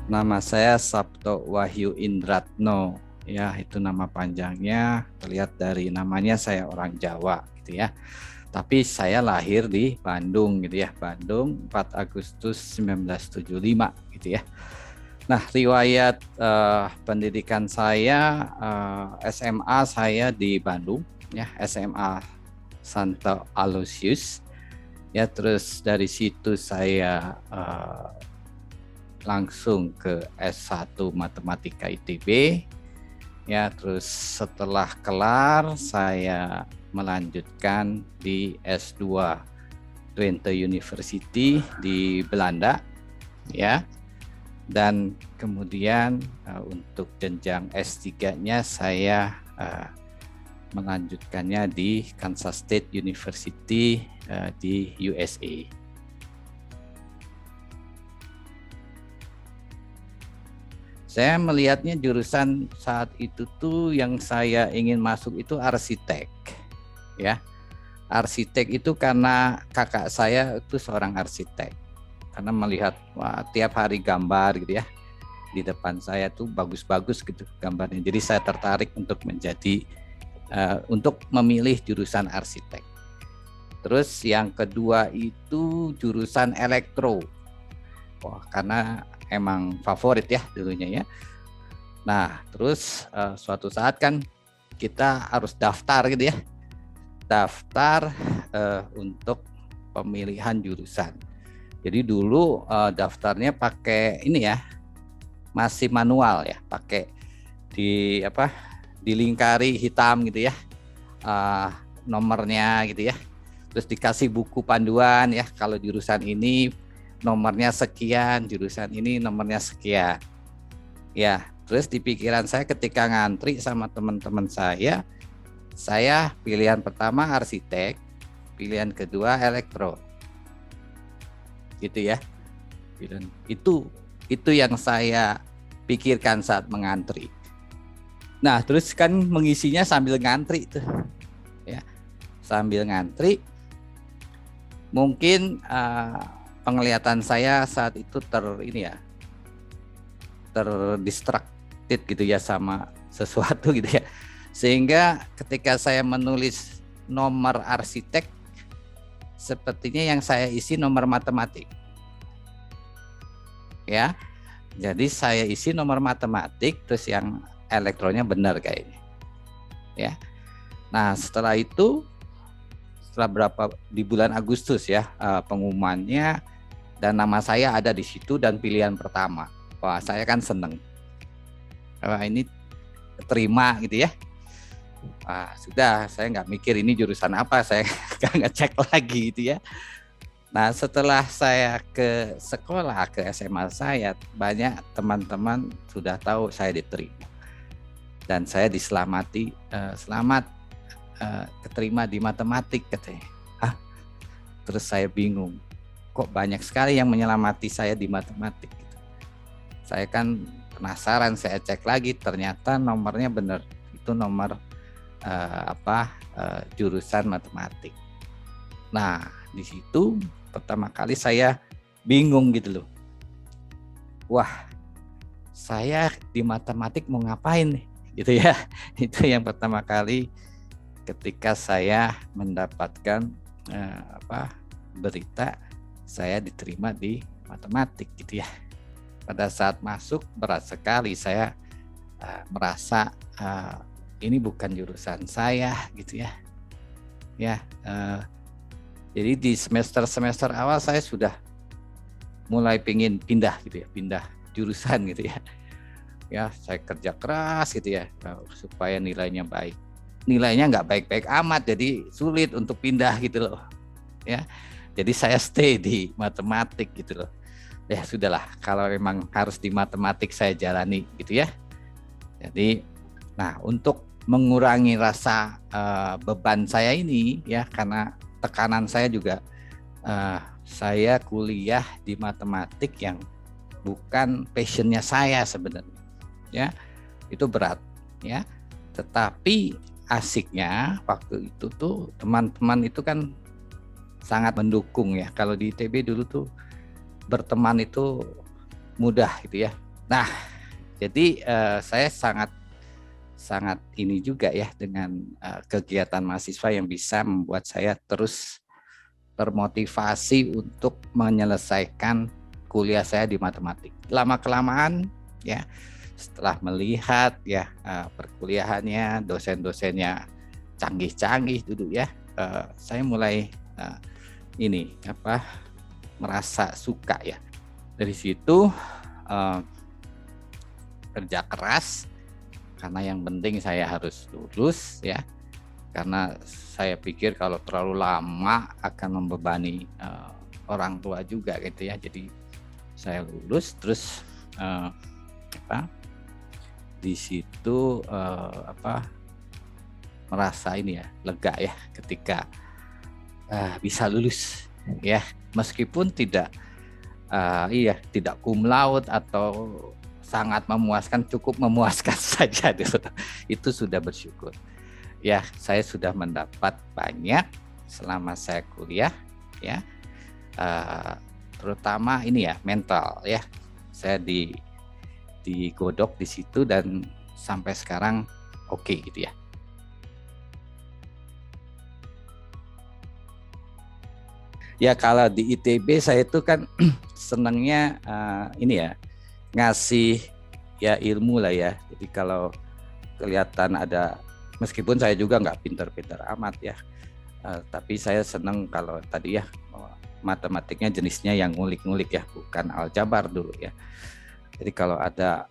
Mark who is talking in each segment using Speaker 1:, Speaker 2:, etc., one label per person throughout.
Speaker 1: Nama saya Sabto Wahyu Indratno. Ya, itu nama panjangnya. Terlihat dari namanya saya orang Jawa gitu ya. Tapi saya lahir di Bandung gitu ya. Bandung 4 Agustus 1975 gitu ya. Nah, riwayat pendidikan saya SMA saya di Bandung ya, SMA Santo Aloysius. Ya, terus dari situ saya langsung ke S1 Matematika ITB. Ya, terus setelah kelar saya melanjutkan di S2 Twente University di Belanda ya. Dan kemudian untuk jenjang S3-nya saya melanjutkannya di Kansas State University di USA. Saya melihatnya jurusan saat itu tuh yang saya ingin masuk itu arsitek, ya. Arsitek itu karena kakak saya itu seorang arsitek. Karena melihat wah, tiap hari gambar gitu ya di depan saya tuh bagus-bagus gitu gambarnya. Jadi saya tertarik untuk menjadi untuk memilih jurusan arsitek. Terus yang kedua itu jurusan elektro. Wah, karena emang favorit ya dulunya ya. Nah, terus suatu saat kan kita harus daftar gitu ya. Daftar untuk pemilihan jurusan. Jadi dulu daftarnya pakai ini ya, masih manual ya, pakai dilingkari hitam gitu ya, nomornya gitu ya. Terus dikasih buku panduan ya, kalau jurusan ini nomornya sekian, jurusan ini nomornya sekian. Ya, terus di pikiran saya ketika ngantri sama teman-teman saya pilihan pertama arsitek, pilihan kedua elektro. Gitu ya. Itu yang saya pikirkan saat mengantri. Nah, terus kan mengisinya sambil ngantri tuh. Ya. Sambil ngantri mungkin penglihatan saya saat itu terdistracted gitu ya sama sesuatu gitu ya. Sehingga ketika saya menulis nomor arsitek, sepertinya yang saya isi nomor matematik. Ya. Jadi saya isi nomor matematik, terus yang elektronya benar kayaknya. Ya. Nah, setelah itu di bulan Agustus ya pengumumannya, dan nama saya ada di situ dan pilihan pertama. Wah, saya kan seneng. Wah, ini terima gitu ya. Wah, sudah, saya nggak mikir ini jurusan apa, saya nggak ngecek lagi gitu ya. Nah, setelah saya ke sekolah, ke SMA saya, banyak teman-teman sudah tahu saya diterima. Dan saya diselamati, selamat keterima di matematik katanya. Terus saya bingung, kok banyak sekali yang menyelamati saya di matematik gitu. Saya kan penasaran, saya cek lagi, ternyata nomornya benar, itu nomor jurusan matematik. Nah, di situ pertama kali saya bingung gitu loh. Wah, saya di matematik mau ngapain nih? Gitu ya. Itu yang pertama kali ketika saya mendapatkan berita saya diterima di matematik gitu ya. Pada saat masuk berat sekali, saya merasa ini bukan jurusan saya gitu ya. Ya, jadi di semester awal saya sudah mulai pengen pindah gitu ya, pindah jurusan gitu ya. Ya, saya kerja keras gitu ya supaya nilainya baik. Nilainya nggak baik-baik amat, jadi sulit untuk pindah gitu loh. Ya, jadi saya stay di matematik gitu loh. Ya sudahlah, kalau memang harus di matematik saya jalani gitu ya. Jadi, nah untuk mengurangi rasa beban saya ini ya, karena tekanan saya juga, saya kuliah di matematik yang bukan passionnya saya sebenarnya. Ya, itu berat ya. Tetapi asiknya waktu itu tuh teman-teman itu kan sangat mendukung ya. Kalau di ITB dulu tuh berteman itu mudah gitu ya. Nah, jadi saya sangat ini juga ya dengan kegiatan mahasiswa yang bisa membuat saya terus termotivasi untuk menyelesaikan kuliah saya di matematik. Lama-kelamaan ya, setelah melihat ya perkuliahannya, dosen-dosennya canggih-canggih dulu ya, saya mulai ini merasa suka ya. Dari situ kerja keras, karena yang penting saya harus lulus ya, karena saya pikir kalau terlalu lama akan membebani orang tua juga gitu ya. Jadi saya lulus terus di situ merasa ini ya, lega ya ketika bisa lulus ya, meskipun tidak tidak cum laude atau sangat memuaskan, cukup memuaskan saja dulu. Itu sudah bersyukur. Ya, saya sudah mendapat banyak selama saya kuliah ya, terutama ini ya mental ya. Saya digodok di situ dan sampai sekarang oke gitu ya. Ya kalau di ITB saya itu kan senangnya ini ya, ngasih ya ilmu lah ya. Jadi kalau kelihatan ada, meskipun saya juga nggak pintar-pintar amat ya, tapi saya senang kalau tadi ya matematiknya jenisnya yang ngulik-ngulik ya, bukan aljabar dulu ya. Jadi kalau ada,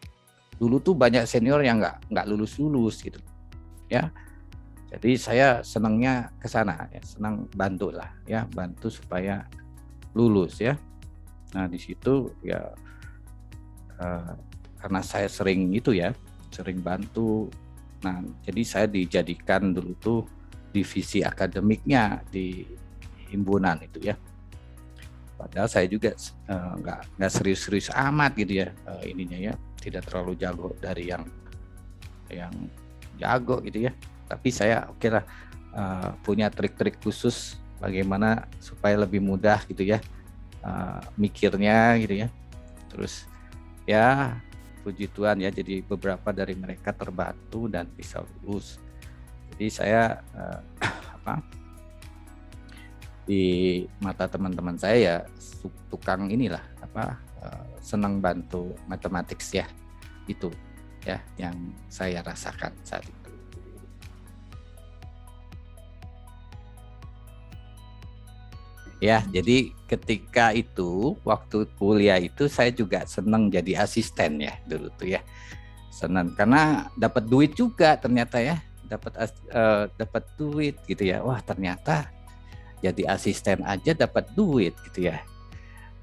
Speaker 1: dulu tuh banyak senior yang nggak lulus gitu ya. Jadi saya senangnya ke sana ya, senang bantu lah ya, bantu supaya lulus ya. Nah di situ ya karena saya sering itu ya, sering bantu. Nah, jadi saya dijadikan dulu tuh divisi akademiknya di himpunan itu ya. Padahal saya juga nggak serius-serius amat gitu ya, ininya ya, tidak terlalu jago dari yang jago gitu ya. Tapi saya oke lah, punya trik-trik khusus bagaimana supaya lebih mudah gitu ya, mikirnya gitu ya. Terus ya puji Tuhan ya, jadi beberapa dari mereka terbantu dan bisa lulus. Jadi saya di mata teman-teman saya ya tukang inilah senang bantu matematik ya, itu ya yang saya rasakan saat itu. Ya, jadi ketika itu waktu kuliah itu saya juga senang jadi asisten ya dulu tuh ya. Senang karena dapat duit juga ternyata ya, dapat duit gitu ya. Wah, ternyata jadi asisten aja dapat duit gitu ya.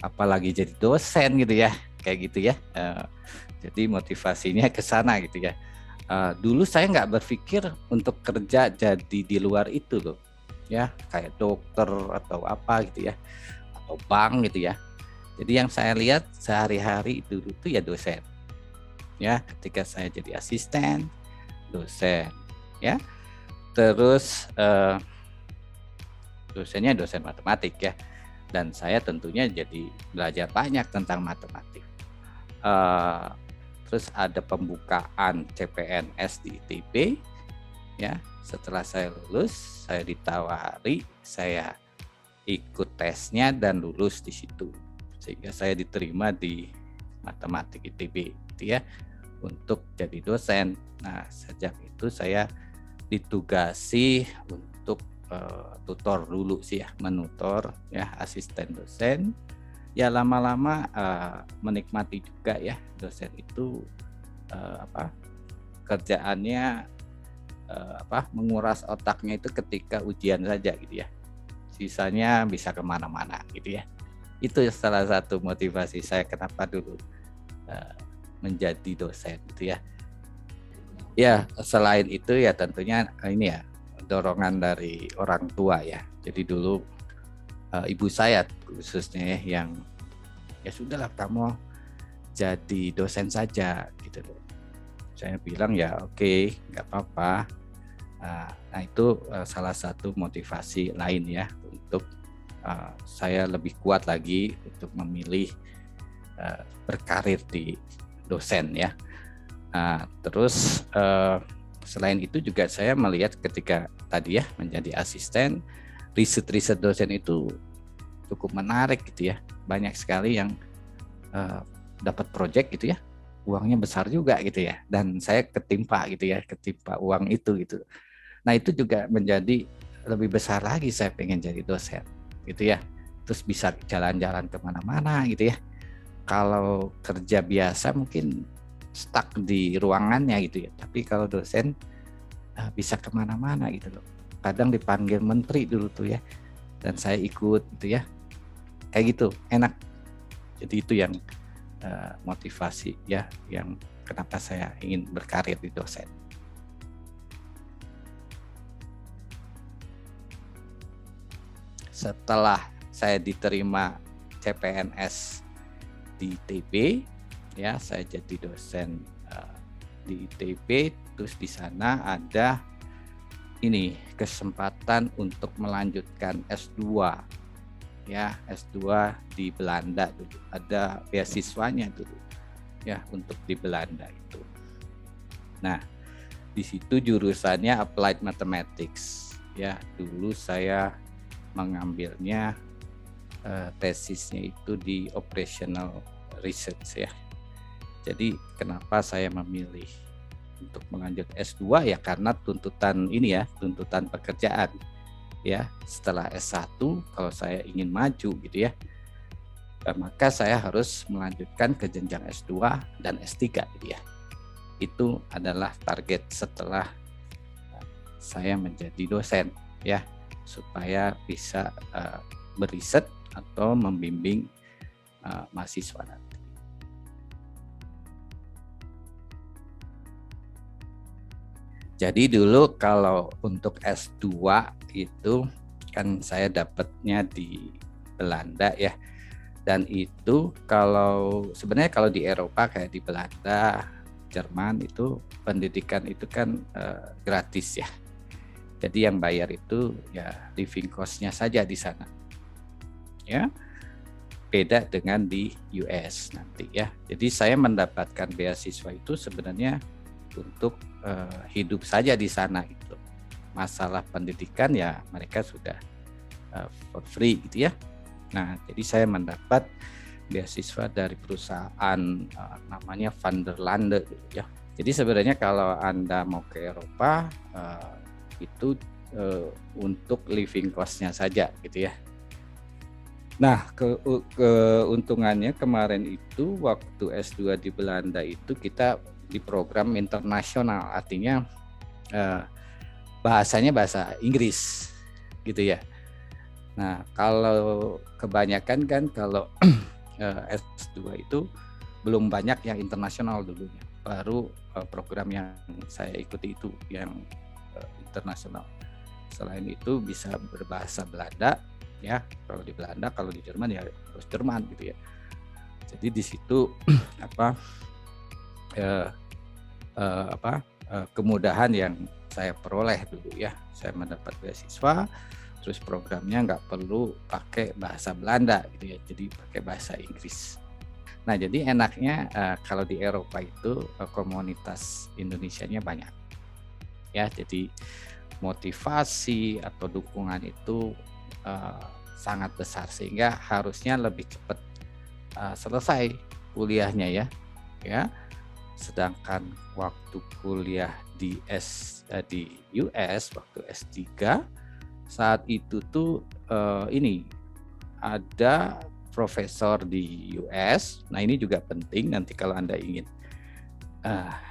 Speaker 1: Apalagi jadi dosen gitu ya, kayak gitu ya. Jadi motivasinya ke sana gitu ya. Dulu saya nggak berpikir untuk kerja jadi di luar itu loh. Ya, kayak dokter atau apa gitu ya, atau bank gitu ya. Jadi yang saya lihat sehari-hari dulu itu ya dosen. Ya, ketika saya jadi asisten, dosen, ya. Terus dosennya dosen matematik ya. Dan saya tentunya jadi belajar banyak tentang matematik. Terus ada pembukaan CPNS di ITB, ya. Setelah saya lulus, saya ditawari, saya ikut tesnya dan lulus di situ, sehingga saya diterima di matematik ITB gitu ya, untuk jadi dosen. Nah sejak itu saya ditugasi untuk tutor dulu sih ya, menutor ya, asisten dosen. Ya lama-lama menikmati juga ya dosen itu, kerjaannya menguras otaknya itu ketika ujian saja gitu ya, sisanya bisa kemana-mana gitu ya. Itu salah satu motivasi saya kenapa dulu menjadi dosen gitu ya. Ya selain itu ya tentunya ini ya, dorongan dari orang tua ya. Jadi dulu ibu saya khususnya ya, yang ya sudahlah kamu jadi dosen saja gitu loh. Saya bilang ya oke, nggak apa-apa. Nah itu salah satu motivasi lain ya, untuk saya lebih kuat lagi untuk memilih berkarir di dosen ya. Terus selain itu juga saya melihat ketika tadi ya menjadi asisten, riset dosen itu cukup menarik gitu ya. Banyak sekali yang dapat proyek gitu ya, uangnya besar juga gitu ya. Dan saya ketimpa uang itu gitu. Nah itu juga menjadi lebih besar lagi, saya pengen jadi dosen gitu ya. Terus bisa jalan-jalan kemana-mana gitu ya. Kalau kerja biasa mungkin stuck di ruangannya gitu ya. Tapi kalau dosen bisa kemana-mana gitu loh. Kadang dipanggil menteri dulu tuh ya. Dan saya ikut gitu ya. Kayak gitu, enak. Jadi itu yang motivasi ya, yang kenapa saya ingin berkarir di dosen. Setelah saya diterima CPNS di ITB, ya saya jadi dosen di ITB. Terus di sana ada ini kesempatan untuk melanjutkan S2, ya S2 di Belanda dulu. Ada beasiswanya dulu, ya untuk di Belanda itu. Nah di situ jurusannya Applied Mathematics, ya dulu saya mengambilnya tesisnya itu di operational research ya. Jadi kenapa saya memilih untuk melanjut S2 ya karena tuntutan ini ya, tuntutan pekerjaan ya. Setelah S1 kalau saya ingin maju gitu ya, maka saya harus melanjutkan ke jenjang S2 dan S3 gitu ya. Itu adalah target setelah saya menjadi dosen ya, supaya bisa beriset atau membimbing mahasiswa nanti. Jadi dulu kalau untuk S2 itu kan saya dapatnya di Belanda ya. Dan itu sebenarnya kalau di Eropa kayak di Belanda, Jerman itu pendidikan itu kan gratis ya. Jadi yang bayar itu ya living cost-nya saja di sana. Ya. Beda dengan di US nanti ya. Jadi saya mendapatkan beasiswa itu sebenarnya untuk hidup saja di sana gitu. Masalah pendidikan ya mereka sudah for free gitu ya. Nah, jadi saya mendapat beasiswa dari perusahaan namanya Van der Lande gitu ya. Jadi sebenarnya kalau Anda mau ke Eropa itu untuk living cost-nya saja gitu ya. Nah, keuntungannya kemarin itu waktu S2 di Belanda itu kita di program internasional, artinya bahasanya bahasa Inggris gitu ya. Nah, kalau kebanyakan kan kalau S2 itu belum banyak yang internasional dulunya. Baru program yang saya ikuti itu yang internasional. Selain itu bisa berbahasa Belanda ya. Kalau di Belanda, kalau di Jerman ya harus Jerman gitu ya. Jadi di situ kemudahan yang saya peroleh dulu ya. Saya mendapat beasiswa, terus programnya nggak perlu pakai bahasa Belanda gitu ya, jadi pakai bahasa Inggris. Nah jadi enaknya kalau di Eropa itu komunitas Indonesianya banyak ya, jadi motivasi atau dukungan itu sangat besar sehingga harusnya lebih cepat selesai kuliahnya ya. Sedangkan waktu kuliah di US waktu S3 saat itu tuh ini ada profesor di US. Nah ini juga penting nanti kalau Anda ingin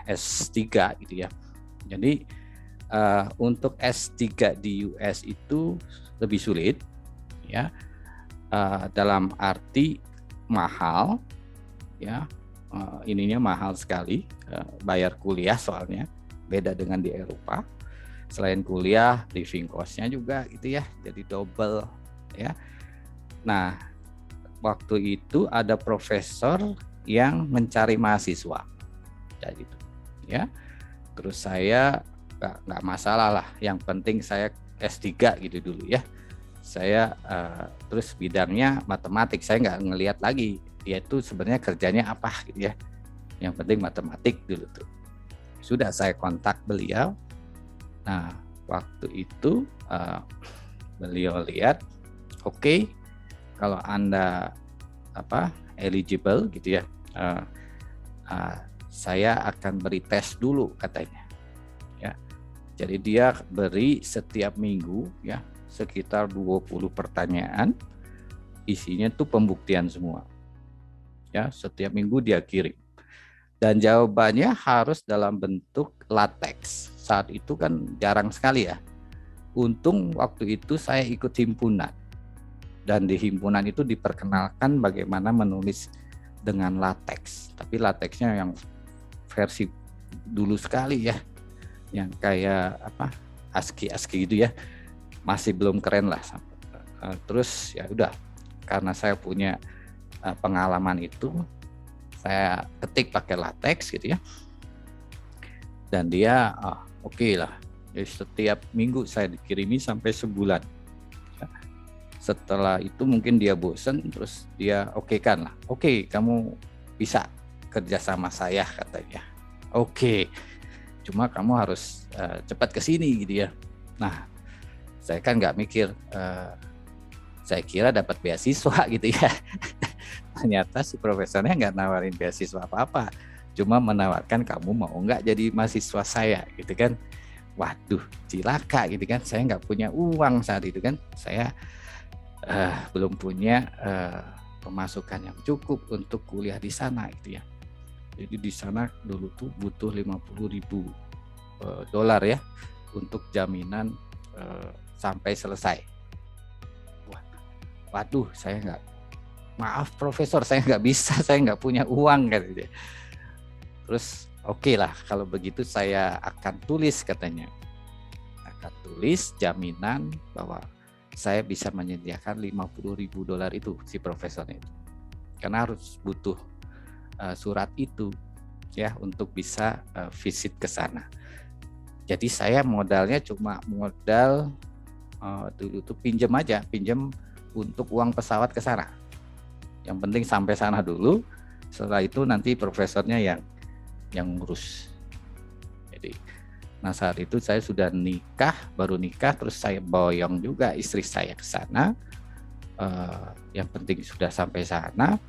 Speaker 1: S3 gitu ya. Jadi untuk S3 di US itu lebih sulit ya, dalam arti mahal ya. Ininya mahal sekali, bayar kuliah soalnya beda dengan di Eropa. Selain kuliah, living cost-nya juga gitu ya, jadi double ya. Nah, waktu itu ada profesor yang mencari mahasiswa, kayak gitu ya. Terus saya nggak masalah lah, yang penting saya S3 gitu dulu ya. Saya terus bidangnya matematik, saya nggak ngelihat lagi dia itu sebenarnya kerjanya apa gitu ya. yang penting matematik dulu tuh. Sudah saya kontak beliau. Nah, waktu itu beliau lihat, oke, kalau Anda eligible gitu ya, saya akan beri tes dulu katanya. Ya, jadi dia beri setiap minggu ya sekitar 20 pertanyaan, isinya tuh pembuktian semua. Ya, setiap minggu dia kirim. Dan jawabannya harus dalam bentuk latex. Saat itu kan jarang sekali ya. Untung waktu itu saya ikut himpunan. Dan di himpunan itu diperkenalkan bagaimana menulis dengan latex. Tapi latexnya yang versi dulu sekali ya. Yang kayak ASCII gitu ya. Masih belum keren lah. Terus ya udah, karena saya punya pengalaman itu, saya ketik pakai latex gitu ya, dan dia oke lah. Jadi setiap minggu saya dikirimi sampai sebulan. Setelah itu mungkin dia bosen, terus dia okekan lah. Oke, kamu bisa kerja sama saya katanya. Oke, cuma kamu harus cepat ke sini gitu ya. Nah, saya kan nggak mikir, saya kira dapat beasiswa gitu ya. Ternyata si profesornya nggak nawarin beasiswa apa-apa, cuma menawarkan kamu mau nggak jadi mahasiswa saya gitu kan. Waduh, cilaka gitu kan, saya nggak punya uang saat itu kan, saya belum punya pemasukan yang cukup untuk kuliah di sana gitu ya. Jadi di sana dulu tuh butuh $50.000 ya untuk jaminan sampai selesai. Waduh, saya nggak, maaf profesor, saya nggak bisa, saya nggak punya uang katanya. Terus oke lah, kalau begitu saya akan tulis katanya. Akan tulis jaminan bahwa saya bisa menyediakan $50.000 itu si profesornya itu. Karena harus butuh surat itu ya untuk bisa visit ke sana. Jadi saya modalnya cuma modal dulu tuh pinjam untuk uang pesawat ke sana. Yang penting sampai sana dulu, setelah itu nanti profesornya yang ngurus. Jadi, nah saat itu saya sudah baru nikah, terus saya boyong juga istri saya ke sana. Yang penting sudah sampai sana.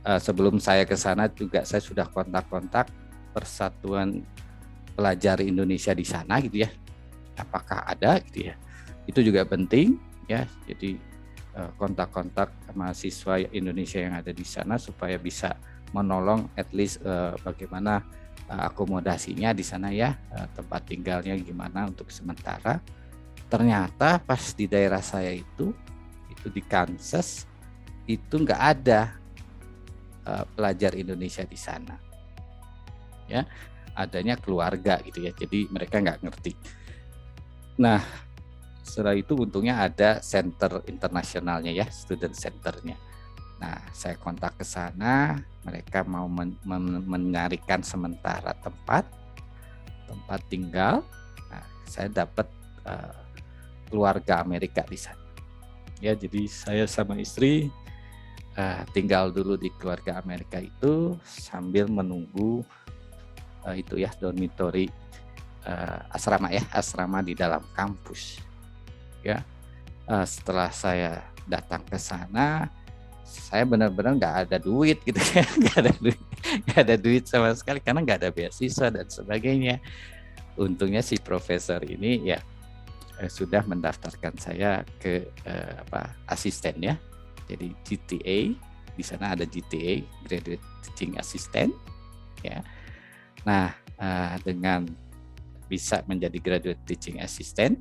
Speaker 1: Sebelum saya ke sana juga saya sudah kontak-kontak Persatuan Pelajar Indonesia di sana gitu ya. Apakah ada gitu ya. Itu juga penting ya. Jadi kontak-kontak mahasiswa Indonesia yang ada di sana supaya bisa menolong at least bagaimana akomodasinya di sana ya, tempat tinggalnya gimana untuk sementara. Ternyata pas di daerah saya itu di Kansas itu nggak ada pelajar Indonesia di sana ya, adanya keluarga gitu ya, jadi mereka nggak ngerti. Nah setelah itu untungnya ada center internasionalnya ya, student centernya. Nah saya kontak ke sana, mereka mau mencarikan sementara tempat tinggal. Nah, saya dapat keluarga Amerika di sana. Ya jadi saya sama istri tinggal dulu di keluarga Amerika itu sambil menunggu itu ya dormitory asrama di dalam kampus. Ya, setelah saya datang ke sana, saya benar-benar nggak ada duit gitu ya, nggak ada duit sama sekali karena nggak ada beasiswa dan sebagainya. Untungnya si profesor ini ya sudah mendaftarkan saya ke asisten ya, jadi GTA, di sana ada GTA, Graduate Teaching Assistant ya. Nah dengan bisa menjadi Graduate Teaching Assistant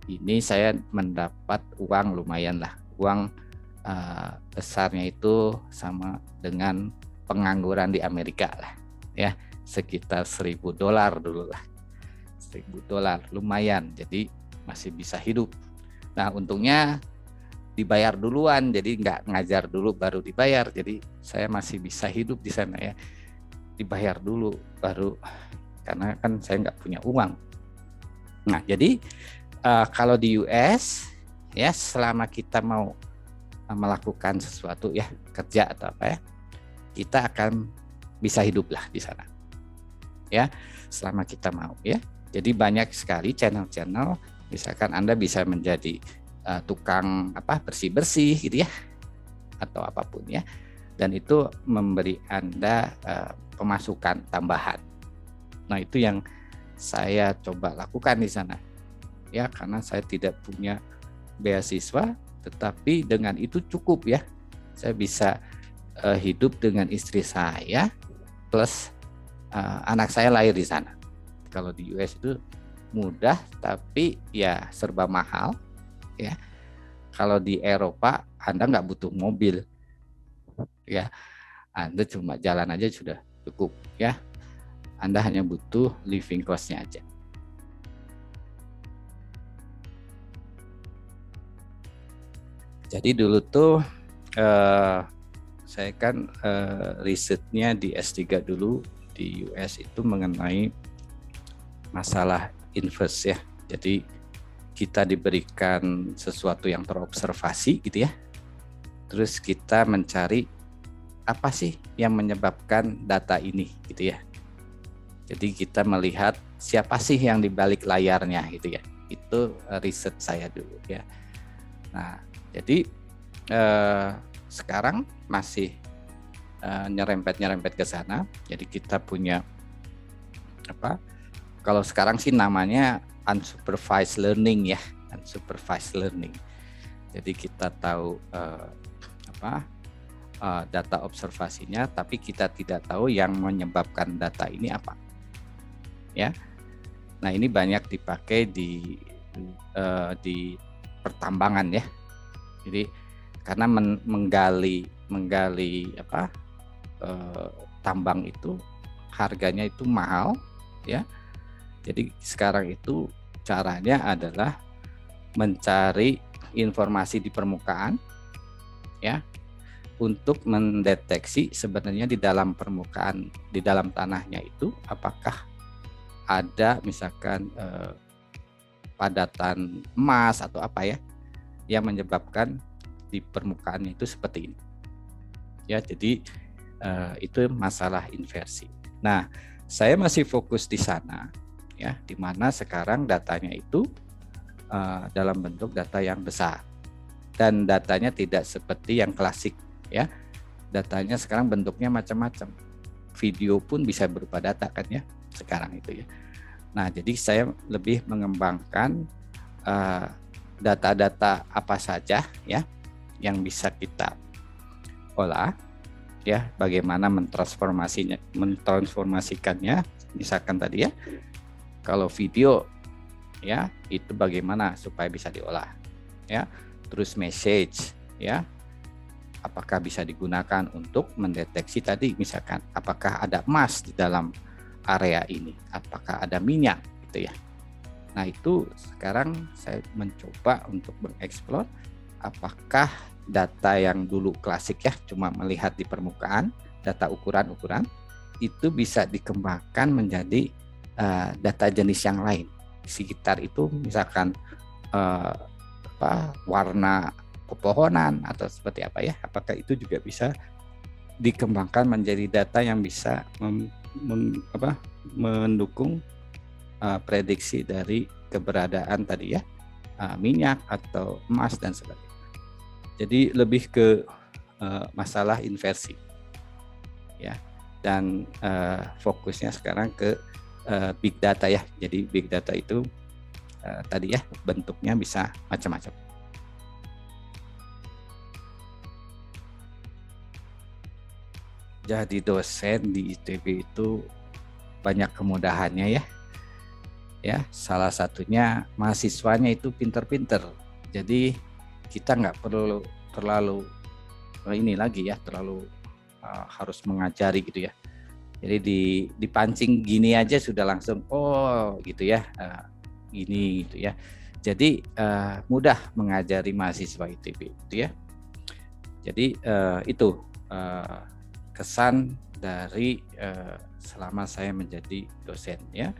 Speaker 1: ini saya mendapat uang lumayan lah, uang besarnya itu sama dengan pengangguran di Amerika lah ya, sekitar $1.000 dulu lah, $1.000 lumayan, jadi masih bisa hidup. Nah untungnya dibayar duluan, jadi nggak ngajar dulu baru dibayar, jadi saya masih bisa hidup di sana ya, dibayar dulu baru, karena kan saya nggak punya uang. Nah jadi kalau di US ya, selama kita mau melakukan sesuatu ya, kerja atau apa ya, kita akan bisa hiduplah di sana. Ya, selama kita mau ya. Jadi banyak sekali channel-channel, misalkan Anda bisa menjadi tukang bersih-bersih gitu ya, atau apapun ya. Dan itu memberi Anda pemasukan tambahan. Nah, itu yang saya coba lakukan di sana. Ya, karena saya tidak punya beasiswa, tetapi dengan itu cukup ya. Saya bisa hidup dengan istri saya plus anak saya lahir di sana. Kalau di US itu mudah, tapi ya serba mahal ya. Kalau di Eropa Anda nggak butuh mobil ya, Anda cuma jalan aja sudah cukup ya. Anda hanya butuh living cost-nya aja. Jadi dulu tuh saya kan risetnya di S3 dulu di US itu mengenai masalah inverse ya. Jadi kita diberikan sesuatu yang terobservasi gitu ya. Terus kita mencari apa sih yang menyebabkan data ini gitu ya. Jadi kita melihat siapa sih yang di balik layarnya gitu ya. Itu riset saya dulu ya. Nah, jadi sekarang masih nyerempet ke sana. Jadi kita punya kalau sekarang sih namanya unsupervised learning ya, unsupervised learning. Jadi kita tahu data observasinya, tapi kita tidak tahu yang menyebabkan data ini apa. Ya, nah ini banyak dipakai di pertambangan ya. Jadi karena menggali tambang itu harganya itu mahal ya. Jadi sekarang itu caranya adalah mencari informasi di permukaan ya, untuk mendeteksi sebenarnya di dalam permukaan, di dalam tanahnya itu apakah ada misalkan padatan emas atau apa ya yang menyebabkan di permukaannya itu seperti ini. Ya, jadi itu masalah inversi. Nah, saya masih fokus di sana ya, di mana sekarang datanya itu dalam bentuk data yang besar. Dan datanya tidak seperti yang klasik ya. Datanya sekarang bentuknya macam-macam. Video pun bisa berupa data kan ya sekarang itu ya. Nah, jadi saya lebih mengembangkan data-data apa saja ya yang bisa kita olah ya, bagaimana mentransformasikannya, misalkan tadi ya, kalau video ya itu bagaimana supaya bisa diolah ya, terus message ya, apakah bisa digunakan untuk mendeteksi tadi misalkan apakah ada emas di dalam area ini, apakah ada minyak gitu ya. Nah, itu sekarang saya mencoba untuk mengeksplor apakah data yang dulu klasik ya, cuma melihat di permukaan, data ukuran-ukuran, itu bisa dikembangkan menjadi data jenis yang lain. Di sekitar itu misalkan warna pepohonan atau seperti apa ya, apakah itu juga bisa dikembangkan menjadi data yang bisa mendukung prediksi dari keberadaan tadi ya, minyak atau emas dan sebagainya. Jadi lebih ke masalah inversi ya, dan fokusnya sekarang ke big data ya. Jadi big data itu tadi ya bentuknya bisa macam-macam. Jadi dosen di ITB itu banyak kemudahannya ya. Ya, salah satunya mahasiswanya itu pinter-pinter. Jadi kita nggak perlu terlalu harus mengajari gitu ya. Jadi dipancing gini aja sudah langsung gitu ya, gini gitu ya. Jadi mudah mengajari mahasiswa ITB gitu ya. Jadi itu kesan dari selama saya menjadi dosen ya.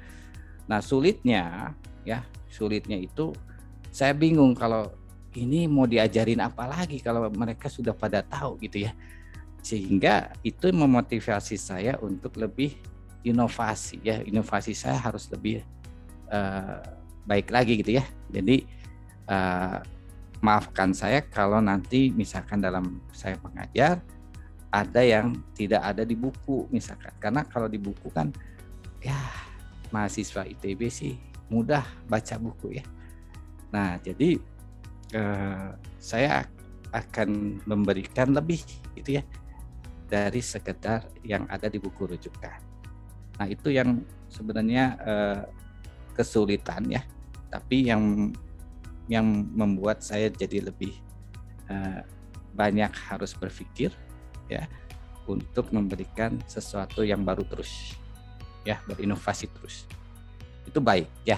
Speaker 1: Nah, sulitnya itu saya bingung kalau ini mau diajarin apa lagi kalau mereka sudah pada tahu gitu ya. Sehingga itu memotivasi saya untuk lebih inovasi ya. Inovasi saya harus lebih baik lagi gitu ya. Jadi maafkan saya kalau nanti misalkan dalam saya mengajar ada yang tidak ada di buku misalkan. Karena kalau di buku kan ya mahasiswa ITB sih mudah baca buku ya. Nah, jadi saya akan memberikan lebih gitu ya dari sekedar yang ada di buku rujukan. Nah, itu yang sebenarnya kesulitan ya, tapi yang membuat saya jadi lebih banyak harus berpikir ya untuk memberikan sesuatu yang baru terus ya, berinovasi terus. Itu baik ya.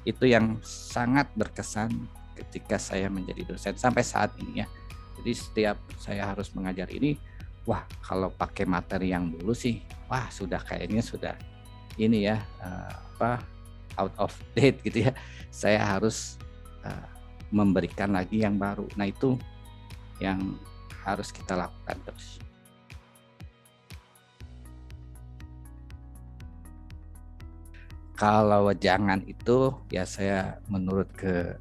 Speaker 1: Itu yang sangat berkesan ketika saya menjadi dosen sampai saat ini ya. Jadi setiap saya harus mengajar ini, wah kalau pakai materi yang dulu sih, wah sudah kayaknya sudah ini ya out of date gitu ya. Saya harus memberikan lagi yang baru. Nah, itu yang harus kita lakukan terus. Kalau jangan itu ya saya menurut ke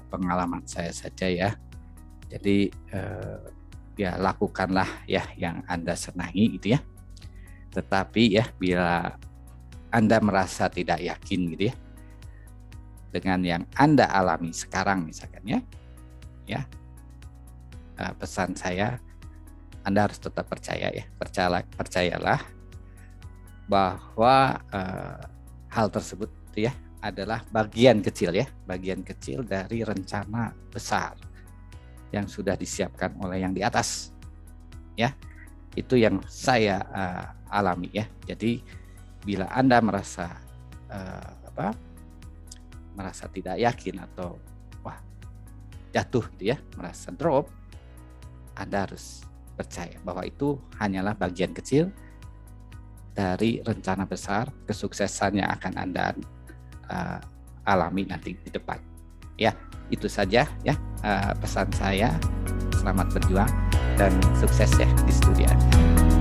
Speaker 1: pengalaman saya saja ya. Jadi ya lakukanlah ya yang Anda senangi gitu ya. Tetapi ya bila Anda merasa tidak yakin gitu ya dengan yang Anda alami sekarang misalkan ya pesan saya, Anda harus tetap percaya ya. Percayalah bahwa hal tersebut ya adalah bagian kecil dari rencana besar yang sudah disiapkan oleh yang di atas ya. Itu yang saya alami ya. Jadi bila Anda merasa merasa tidak yakin atau wah jatuh gitu ya, merasa drop, Anda harus percaya bahwa itu hanyalah bagian kecil dari rencana besar kesuksesan yang akan Anda alami nanti di depan. Ya, itu saja ya pesan saya. Selamat berjuang dan sukses ya di studi Anda.